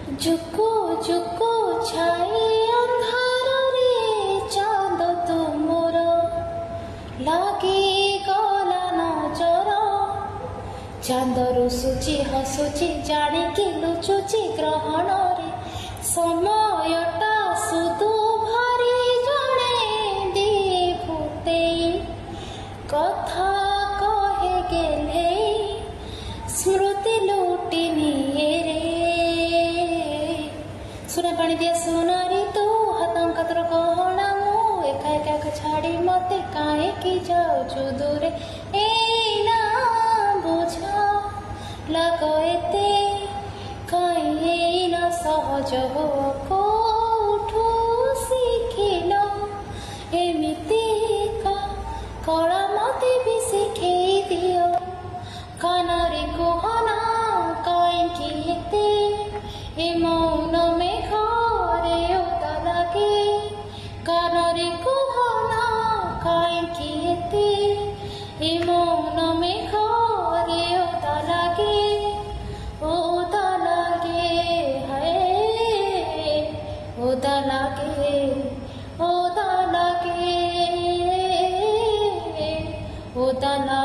जुको जुको छाई अंधार रे चांद तुमर लागी गला नजर चांद रुसुची हसुची जाणिकी लुचुची ग्रहण रे समयटा सुदु भारी जणे दी फुटेई कथा कहे गेले स्मृति लुटी निये रे सुना पानी दिया सुनारी तू हतांकतर कहना मु एका एका छाड़ी मते काहे की जाऊचु दूरे ए ना बुझा लगो एते काहे ना सहज हो कोठू शिखिल एमिति का कला मते भी शिखेई दियो कानरे कहना काहे एते ए मौन में घरे ओता लागे कानरे कहना काहे एते ए मौन में घरे ओता लागे हाय ओता लागे ओता लागे ओता लागे